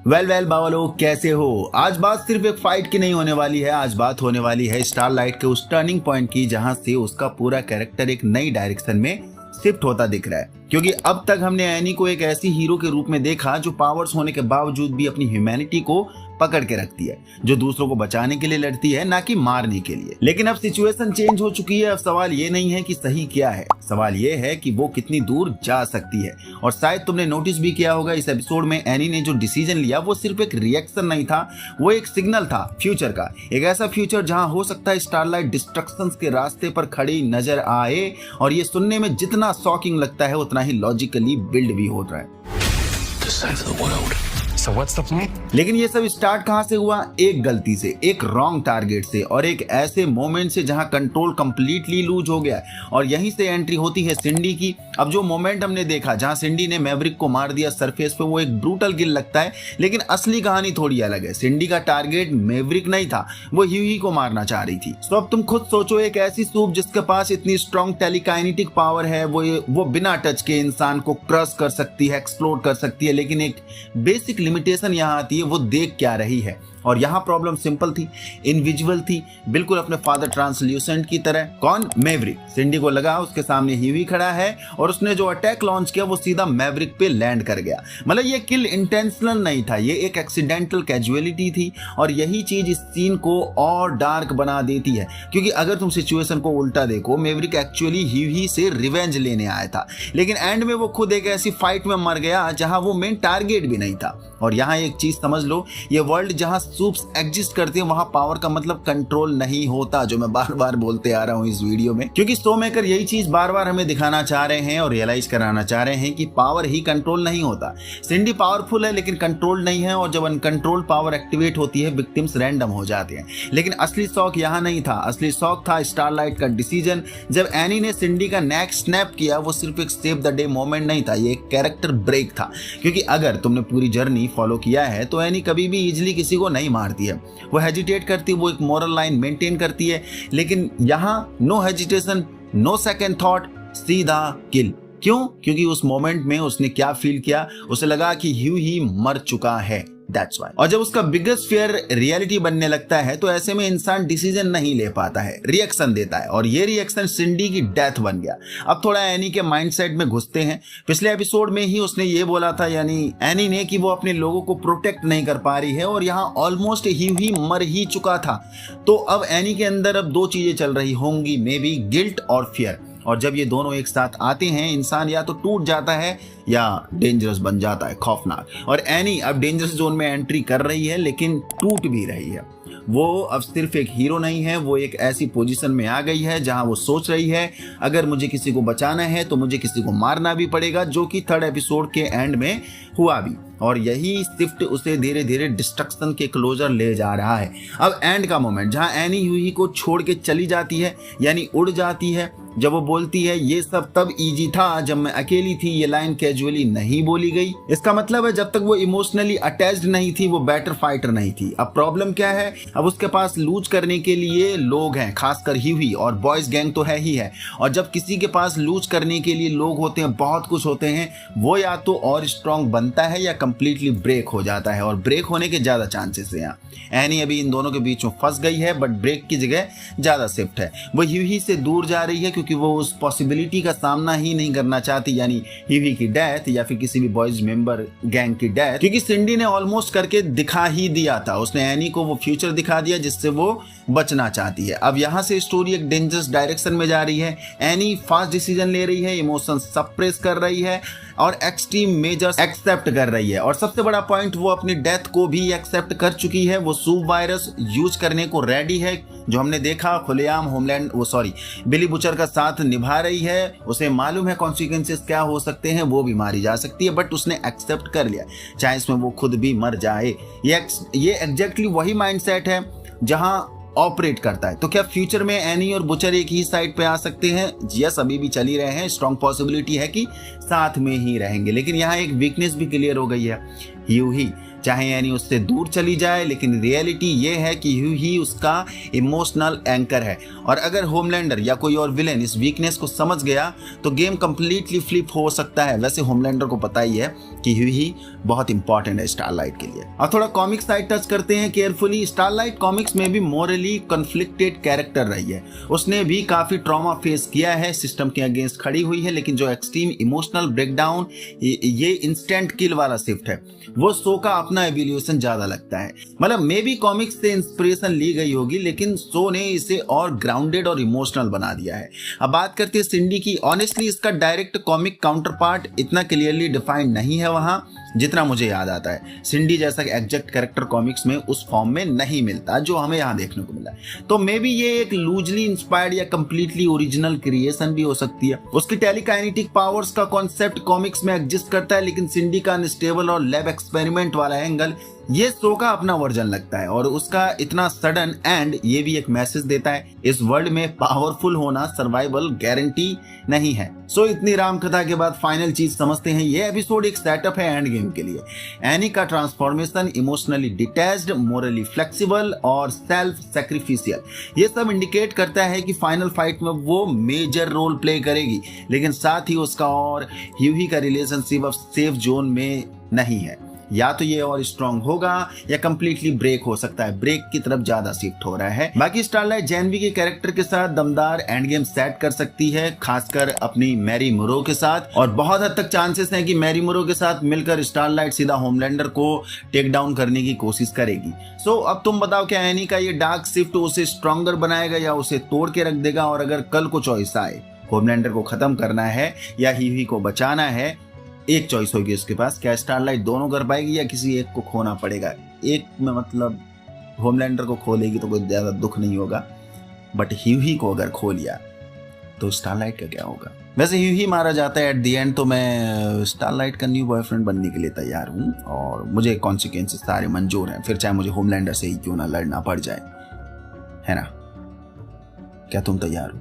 Well बावलो, कैसे हो। आज बात सिर्फ एक फाइट की नहीं होने वाली है, आज बात होने वाली है स्टारलाइट के उस टर्निंग पॉइंट की जहां से उसका पूरा कैरेक्टर एक नई डायरेक्शन में शिफ्ट होता दिख रहा है। क्योंकि अब तक हमने एनी को एक ऐसी हीरो के रूप में देखा जो पावर्स होने के बावजूद भी अपनी ह्यूमैनिटी को पकड़ के रखती है, जो दूसरों को बचाने के लिए लड़ती है, ना कि मारने के लिए। लेकिन अब सिचुएशन चेंज हो चुकी है। अब सवाल ये नहीं है कि सही क्या है, सवाल ये है कि वो कितनी दूर जा सकती है। और शायद तुमने नोटिस भी किया होगा, इस एपिसोड में एनी ने जो डिसीजन लिया वो सिर्फ एक रिएक्शन नहीं था, वो एक सिग्नल था फ्यूचर का। एक ऐसा फ्यूचर जहां हो सकता है स्टारलाइट डिस्ट्रक्शंस के रास्ते पर खड़ी नजर आए। और ये सुनने में जितना शॉकिंग लगता है उतना ही लॉजिकली बिल्ड भी हो रहा है। So what's the plan? लेकिन ये सब स्टार्ट कहां से हुआ? एक गलती से, एक रॉन्ग टारगेट से और एक ऐसे मोमेंट से जहां कंट्रोल कंप्लीटली लूज हो गया। और यहीं से एंट्री होती है सिंडी की। अब जो मोमेंट हमने देखा जहां सिंडी ने मैवरिक को मार दिया सरफेस पे, वो एक ब्रूटल किल लगता है, लेकिन असली कहानी थोड़ी अलग है। सिंडी का टारगेट मैवरिक नहीं था, वो ह्यूही को मारना चाह रही थी। तो अब तुम खुद सोचो, एक ऐसी सूप जिसके पास इतनी स्ट्रॉन्ग टेलीकाइनेटिक पावर है, वो बिना टच के इंसान को क्रश कर सकती है, एक्सप्लोड कर सकती है, लेकिन एक बेसिक लिमिटेशन यहाँ आती है, वो देख क्या रही है। और यहाँ प्रॉब्लम सिंपल थी, इनविजिबल थी, बिल्कुल अपने फादर ट्रांसल्यूसेंट की तरह। कौन? मैवरिक। सिंडी को लगा उसके सामने ह्यूही खड़ा है और उसने जो अटैक लॉन्च किया वो सीधा मैवरिक पे लैंड कर गया। मतलब ये किल इंटेंशनल नहीं था, ये एक एक्सीडेंटल कैजुअलिटी थी। और यही चीज इस सीन को और डार्क बना देती है, क्योंकि अगर तुम सिचुएशन को उल्टा देखो, मैवरिक एक्चुअली ह्यूही से रिवेंज लेने आया था, लेकिन एंड में वो खुद एक ऐसी फाइट में मर गया जहां वो मेन टारगेट भी नहीं था। और यहाँ एक चीज समझ लो, ये वर्ल्ड जहां सूप्स एग्जिस्ट करते हैं वहां पावर का मतलब कंट्रोल नहीं होता, जो मैं बार बार बोलते आ रहा हूं इस वीडियो में। क्योंकि शो मेकर यही चीज बार बार हमें दिखाना चाह रहे हैं और रियलाइज कराना चाह रहे हैं कि पावर ही कंट्रोल नहीं होता। सिंडी पावरफुल है लेकिन कंट्रोल नहीं है, और जब अनकंट्रोल पावर एक्टिवेट होती है विक्टिम्स रैंडम हो जाते हैं। लेकिन असली शौक यहाँ नहीं था, असली शौक था स्टारलाइट का डिसीजन। जब एनी ने सिंडी का नेक स्नैप किया, वो सिर्फ एक सेव द डे मोमेंट नहीं था, ये एक कैरेक्टर ब्रेक था। क्योंकि अगर तुमने पूरी जर्नी फॉलो किया है तो एनी कभी भी इजिली किसी को नहीं मारती है, वो हेजिटेट करती है, वो एक मोरल लाइन मेंटेन करती है। लेकिन यहाँ no hesitation, no second thought, सीधा किल। क्यों? क्योंकि उस मोमेंट में उसने क्या फील किया, उसे लगा कि ह्यूही मर चुका है, दैट्स व्हाई। और जब उसका बिगेस्ट फियर रियलिटी बनने लगता है तो ऐसे में इंसान डिसीजन नहीं ले पाता है, रिएक्शन देता है। और ये रिएक्शन सिंडी की डेथ बन गया। अब थोड़ा एनी के माइंडसेट में घुसते हैं। पिछले एपिसोड में ही उसने ये बोला था, यानी एनी ने, कि वो अपने लोगों को प्रोटेक्ट नहीं कर पा रही है, और यहाँ ऑलमोस्ट ह्यूही मर ही चुका था। तो अब एनी के अंदर अब दो चीजें चल रही होंगी, मे बी गिल्ट और फियर। और जब ये दोनों एक साथ आते हैं, इंसान या तो टूट जाता है या डेंजरस बन जाता है, खौफनाक। और एनी अब डेंजरस जोन में एंट्री कर रही है, लेकिन टूट भी रही है। वो अब सिर्फ एक हीरो नहीं है, वो एक ऐसी पोजीशन में आ गई है जहां वो सोच रही है, अगर मुझे किसी को बचाना है तो मुझे किसी को मारना भी पड़ेगा, जो कि थर्ड एपिसोड के एंड में हुआ भी। और यही शिफ्ट उसे धीरे धीरे डिस्ट्रक्शन के क्लोजर ले जा रहा है। अब एंड का मोमेंट जहां एनी ह्यूही को छोड़ के चली जाती है, यानी उड़ जाती है। जब वो बोलती है ये सब तब इजी था जब मैं अकेली थी, ये लाइन कैजुअली नहीं बोली गई। इसका मतलब है जब तक वो इमोशनली अटैच्ड नहीं थी, वो बेटर फाइटर नहीं थी। अब प्रॉब्लम क्या है? अब उसके पास लूज करने के लिए लोग हैं, खासकर ह्यूही, और बॉयज गैंग तो है ही है। और जब किसी के पास लूज करने के लिए लोग होते हैं, बहुत कुछ होते हैं, वो या तो और स्ट्रांग बनता है या कंप्लीटली ब्रेक हो जाता है। और ब्रेक होने के ज्यादा चांसेस है यहाँ। एनी अभी इन दोनों के बीच में फंस गई है, बट ब्रेक की जगह ज्यादा शिफ्ट है। वो ह्यूही से दूर जा रही है क्योंकि वो उस पॉसिबिलिटी का सामना ही नहीं करना चाहती, यानी ह्यूही की डेथ या फिर किसी भी बॉयज मेंबर गैंग की डेथ। क्योंकि सिंडी ने ऑलमोस्ट करके दिखा ही दिया था, उसने एनी को वो फ्यूचर दिखा दिया जिससे वो बचना चाहती है। अब यहाँ से स्टोरी एक डेंजरस डायरेक्शन में जा रही है। एनी फास्ट डिसीजन ले रही है, इमोशन सप्रेस कर रही है और एक्सट्रीम मेजर्स एक्सेप्ट कर रही है। और सबसे बड़ा पॉइंट, वो अपनी डेथ को भी एक्सेप्ट कर चुकी है। वो सूप वायरस यूज करने को रेडी है, जो हमने देखा खुलेआम बिली बुचर का साथ निभा रही है। उसे मालूम है कॉन्सिक्वेंसेस क्या हो सकते हैं, वो भी मारी जा सकती है, बट उसने एक्सेप्ट कर लिया, चाहे इसमें वो खुद भी मर जाए। ये एग्जैक्टली वही माइंडसेट है जहां ऑपरेट करता है। तो क्या फ्यूचर में एनी और बुचर एक ही साइड पे आ सकते हैं? यस, अभी भी चल ही रहे हैं, स्ट्रॉन्ग पॉसिबिलिटी है कि साथ में ही रहेंगे। लेकिन यहाँ एक वीकनेस भी क्लियर हो गई है। ह्यूही चाहे एनी उससे दूर चली जाए, लेकिन रियलिटी ये है कि ही उसका इमोशनल एंकर है। और अगर होमलैंडर या कोई और विलेन इस वीकनेस को समझ गया तो गेम कंप्लीटली फ्लिप हो सकता है। वैसे होमलैंडर को पता ही है कि ही बहुत इंपॉर्टेंट है स्टारलाइट के लिए। अब थोड़ा कॉमिक साइड टच करते हैं केयरफुली। स्टारलाइट कॉमिक्स में भी मोरली कॉन्फ्लिक्टेड कैरेक्टर रही है। उसने भी काफी ट्रॉमा फेस किया है, सिस्टम के अगेंस्ट खड़ी हुई है, लेकिन जो एक्सट्रीम इमोशनल ब्रेकडाउन, ये इंस्टेंट किल वाला शिफ्ट है, वो शो का अपना एवोल्यूशन ज्यादा लगता है। मतलब मे बी कॉमिक्स से इंस्पिरेशन ली गई होगी, लेकिन शो ने इसे और ग्राउंडेड और इमोशनल बना दिया है। अब बात करते हैं सिंडी की। ऑनेस्टली इसका डायरेक्ट कॉमिक काउंटर पार्ट इतना क्लियरली डिफाइंड नहीं है वहां जितना मुझे याद आता है। सिंडी जैसा एग्जैक्ट कैरेक्टर कॉमिक्स में उस फॉर्म में नहीं मिलता जो हमें यहाँ देखने को मिला। तो मे बी ये एक लूजली इंस्पायर्ड या कंप्लीटली ओरिजिनल क्रिएशन भी हो सकती है। उसकी टेलीकाइनेटिक पावर्स का कॉन्सेप्ट कॉमिक्स में एग्जिस्ट करता है, लेकिन सिंडी का अनस्टेबल और लैब एक्सपेरिमेंट वाला एंगल ये शो का अपना वर्जन लगता है। और उसका इतना सडन एंड ये भी एक मैसेज देता है, इस वर्ल्ड में पावरफुल होना सर्वाइवल गारंटी नहीं है। सो इतनी राम कथा के बाद फाइनल चीज समझते हैं, ये एपिसोड एक सेटअप है एंड गेम के लिए। एनी का transformation emotionally detached, morally flexible और सेल्फ सैक्रिफिशियल, ये सब इंडिकेट करता है कि फाइनल फाइट में वो मेजर रोल प्ले करेगी। लेकिन साथ ही उसका और ह्यूही का रिलेशनशिप अब सेफ जोन में नहीं है। या तो ये और स्ट्रांग होगा या कंप्लीटली ब्रेक हो सकता है। ब्रेक की तरफ ज्यादा शिफ्ट हो रहा है। बाकी स्टारलाइट जेनवी के कैरेक्टर के साथ दमदार एंड गेम सेट कर सकती है, खासकर अपनी मैरी मुरो के साथ। और बहुत हद तक चांसेस हैं कि मैरी मुरो के साथ मिलकर स्टारलाइट सीधा होमलैंडर को टेक डाउन करने की कोशिश करेगी। सो अब तुम बताओ, क्या एनी का ये डार्क शिफ्ट उसे स्ट्रॉन्गर बनाएगा या उसे तोड़ के रख देगा? और अगर कल को चॉइस आए, होमलैंडर को खत्म करना है या ह्यूही को बचाना है, एक चॉइस होगी उसके पास। क्या स्टारलाइट दोनों कर पाएगी या किसी एक को खोना पड़ेगा? एक में मतलब होमलैंडर को खो लेगी तो कोई ज्यादा दुख नहीं होगा, बट ह्यूही को अगर खो लिया तो स्टारलाइट का क्या होगा? वैसे ह्यूही मारा जाता है एट द एंड, तो मैं स्टारलाइट का न्यू बॉयफ्रेंड बनने के लिए तैयार हूँ और मुझे कॉन्सिक्वेंसेस सारे मंजूर हैं, फिर चाहे मुझे होमलैंडर से ही क्यों ना लड़ना पड़ जाए, है ना? क्या तुम तैयार हो?